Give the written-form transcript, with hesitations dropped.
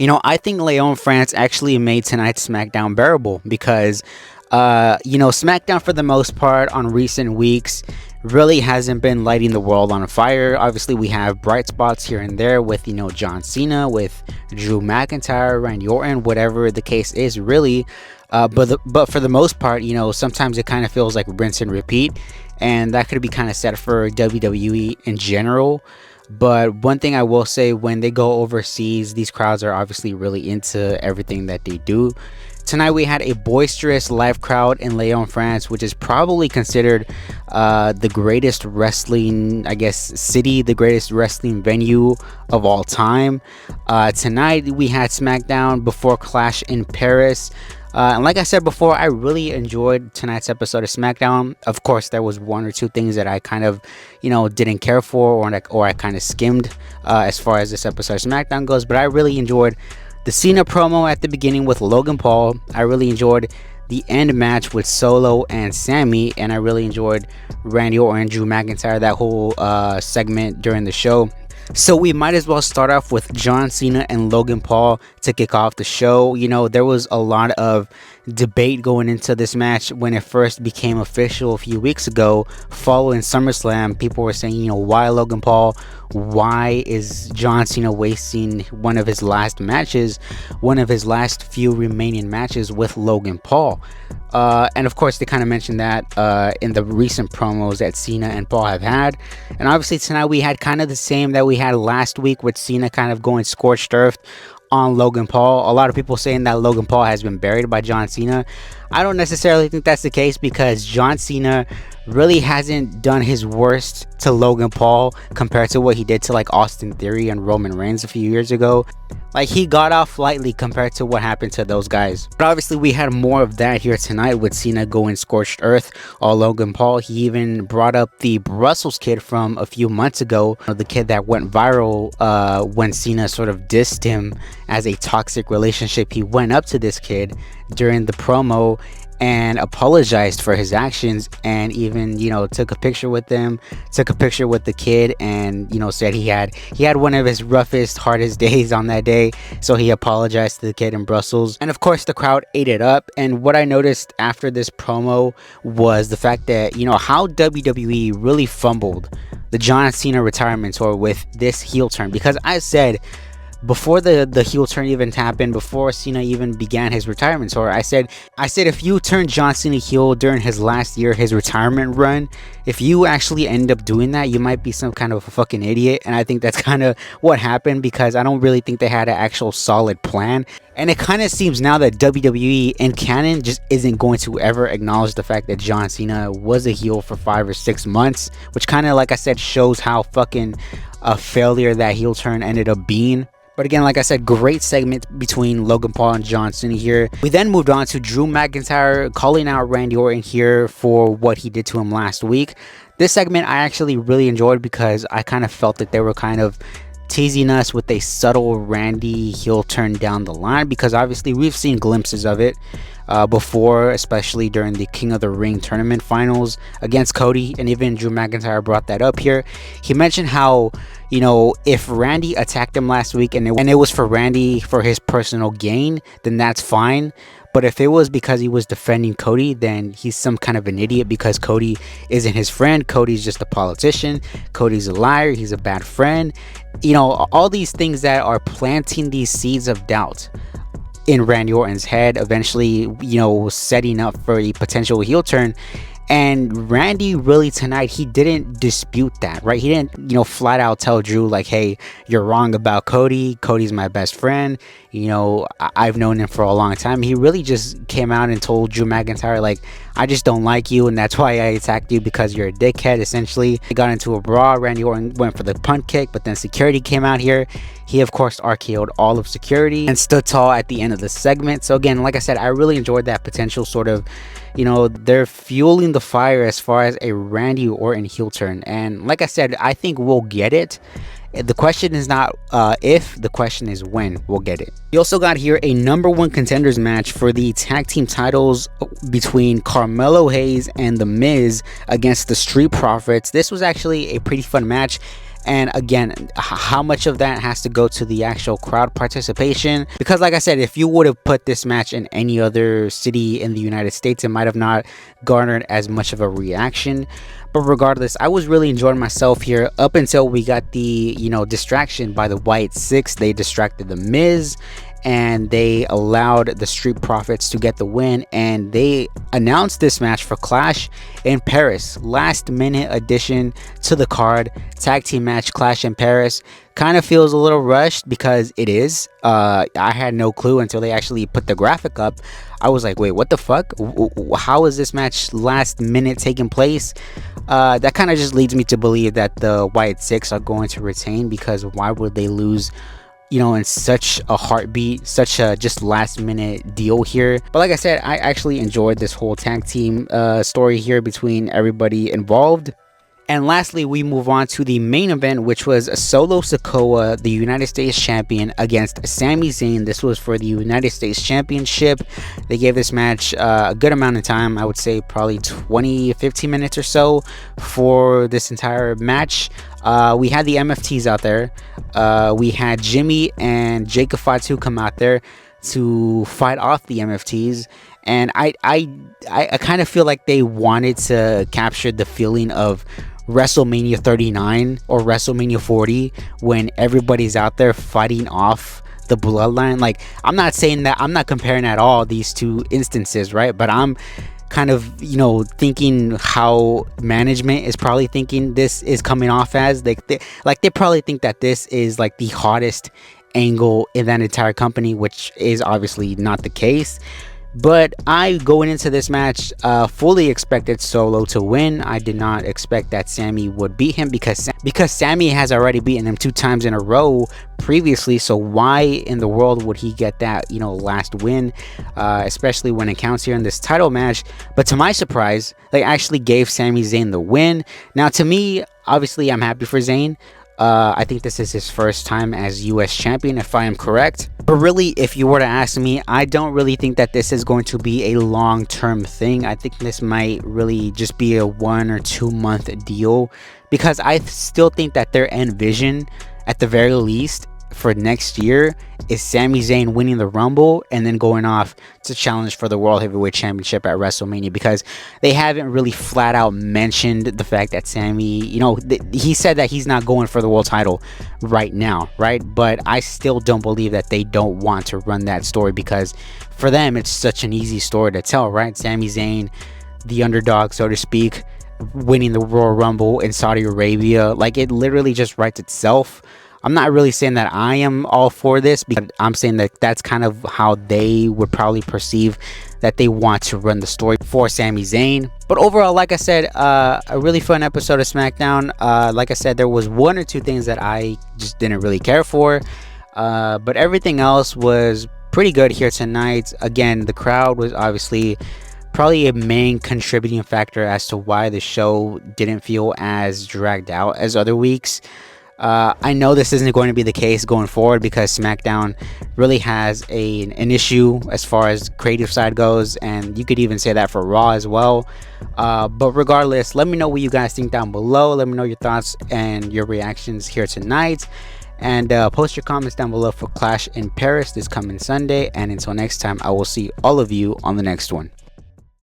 I think Leon France actually made tonight's SmackDown bearable because, SmackDown for the most part on recent weeks really hasn't been lighting the world on fire. Obviously, we have bright spots here and there with, John Cena, with Drew McIntyre, Randy Orton, whatever the case is, really. But for the most part, sometimes it kind of feels like rinse and repeat, and that could be kind of set for WWE in general. But one thing I will say, when they go overseas, these crowds are obviously really into everything that they do. Tonight we had a boisterous live crowd in Lyon, France, which is probably considered the greatest wrestling, city, the greatest wrestling venue of all time. Tonight we had SmackDown before Clash in Paris. And like I said before, I really enjoyed tonight's episode of SmackDown. Of course, there was one or two things that I kind of, didn't care for, or I kind of skimmed as far as this episode of SmackDown goes. But I really enjoyed the Cena promo at the beginning with Logan Paul. I really enjoyed the end match with Solo and Sammy, and I really enjoyed Randy Orton and Drew McIntyre, that whole segment during the show. So we might as well start off with John Cena and Logan Paul to kick off the show. There was a lot of debate going into this match when it first became official a few weeks ago following SummerSlam. People were saying, why Logan Paul? Why is John Cena wasting one of his last few remaining matches with Logan Paul? And of course, they kind of mentioned that in the recent promos that Cena and Paul have had. And obviously tonight we had kind of the same that we had last week, with Cena kind of going scorched earth on Logan Paul. A lot of people saying that Logan Paul has been buried by John Cena. I don't necessarily think that's the case, because John Cena really hasn't done his worst to Logan Paul compared to what he did to like Austin Theory and Roman Reigns a few years ago. Like, he got off lightly compared to what happened to those guys. But obviously we had more of that here tonight with Cena going scorched earth on Logan Paul. He even brought up the Brussels kid from a few months ago, the kid that went viral when Cena sort of dissed him as a toxic relationship. He went up to this kid during the promo and apologized for his actions, and even took a picture with them, took a picture with the kid, and said he had one of his roughest, hardest days on that day, so he apologized to the kid in Brussels. And of course the crowd ate it up. And what I noticed after this promo was the fact that how WWE really fumbled the John Cena retirement tour with this heel turn. Because I said, before the heel turn even happened, before Cena even began his retirement tour, I said if you turn John Cena heel during his last year, his retirement run, if you actually end up doing that, you might be some kind of a fucking idiot. And I think that's kind of what happened, because I don't really think they had an actual solid plan. And it kind of seems now that WWE in canon just isn't going to ever acknowledge the fact that John Cena was a heel for 5 or 6 months, which kind of, like I said, shows how fucking a failure that heel turn ended up being. But again, like I said, great segment between Logan Paul and John Cena here. We then moved on to Drew McIntyre calling out Randy Orton here for what he did to him last week. This segment I actually really enjoyed, because I kind of felt that they were kind of teasing us with a subtle Randy heel turn down the line, because obviously we've seen glimpses of it before, especially during the King of the Ring tournament finals against Cody, and even Drew McIntyre brought that up here. He mentioned how if Randy attacked him last week and it was for Randy for his personal gain, then that's fine. But if it was because he was defending Cody, then he's some kind of an idiot, because Cody isn't his friend. Cody's just a politician. Cody's a liar. He's a bad friend. All these things that are planting these seeds of doubt in Randy Orton's head, eventually, setting up for a potential heel turn. And Randy really tonight, he didn't dispute that, right? He didn't, flat out tell Drew like, hey, you're wrong about Cody. Cody's my best friend. I've known him for a long time. He really just came out and told Drew McIntyre, like, I just don't like you, and that's why I attacked you, because you're a dickhead, essentially. He got into a brawl. Randy Orton went for the punt kick, but then security came out here. He, of course, RKO'd all of security and stood tall at the end of the segment. So again, like I said, I really enjoyed that potential sort of, they're fueling the fire as far as a Randy Orton heel turn. And like I said, I think we'll get it. The question is not if, the question is when we'll get it. We also got here a #1 contenders match for the tag team titles between Carmelo Hayes and The Miz against the Street Profits. This was actually a pretty fun match. And again, how much of that has to go to the actual crowd participation? Because like I said, if you would have put this match in any other city in the United States, it might have not garnered as much of a reaction. But regardless, I was really enjoying myself here up until we got the, distraction by the White Six. They distracted the Miz, and they allowed the Street Profits to get the win, and they announced this match for Clash in Paris. Last minute addition to the card, tag team match, Clash in Paris. Kind of feels a little rushed because it is. I had no clue until they actually put the graphic up. I was like, wait, what the fuck? How is this match last minute taking place? That kind of just leads me to believe that the White Six are going to retain, because why would they lose in such a heartbeat, such a just last minute deal here? But like I said, I actually enjoyed this whole tag team story here between everybody involved. And lastly, we move on to the main event, which was Solo Sikoa, the United States champion, against Sami Zayn. This was for the United States Championship. They gave this match a good amount of time. I would say probably 15 minutes or so for this entire match. We had the MFTs out there. We had Jimmy and Jacob Fatu come out there to fight off the MFTs. And I kind of feel like they wanted to capture the feeling of WrestleMania 39 or WrestleMania 40, when everybody's out there fighting off the bloodline. Like, I'm not saying that, I'm not comparing at all these two instances, right? But I'm kind of thinking how management is probably thinking this is coming off as. They probably think that this is like the hottest angle in that entire company, which is obviously not the case. But I, going into this match, fully expected Solo to win. I did not expect that Sami would beat him, because Sami has already beaten him 2 times in a row previously. So why in the world would he get that last win, especially when it counts here in this title match? But to my surprise, they actually gave Sami Zayn the win. Now, to me, obviously, I'm happy for Zayn. I think this is his first time as US champion, if I am correct. But really, if you were to ask me, I don't really think that this is going to be a long-term thing. I think this might really just be a 1 or 2 month deal, because I still think that their end vision, at the very least, for next year is Sami Zayn winning the Rumble and then going off to challenge for the World Heavyweight Championship at WrestleMania, because they haven't really flat out mentioned the fact that Sami, he said that he's not going for the world title right now, right? But I still don't believe that they don't want to run that story, because for them it's such an easy story to tell, right? Sami Zayn, the underdog, so to speak, winning the Royal Rumble in Saudi Arabia. Like, it literally just writes itself. I'm not really saying that I am all for this, because I'm saying that that's kind of how they would probably perceive that they want to run the story for Sami Zayn. But overall, like I said, a really fun episode of SmackDown. Like I said, there was 1 or 2 things that I just didn't really care for, but everything else was pretty good here tonight. Again, the crowd was obviously probably a main contributing factor as to why the show didn't feel as dragged out as other weeks. I know this isn't going to be the case going forward, because SmackDown really has an issue as far as creative side goes, and you could even say that for Raw as well. But regardless, let me know what you guys think down below. Let me know your thoughts and your reactions here tonight, and post your comments down below for Clash in Paris this coming Sunday. And until next time, I will see all of you on the next one.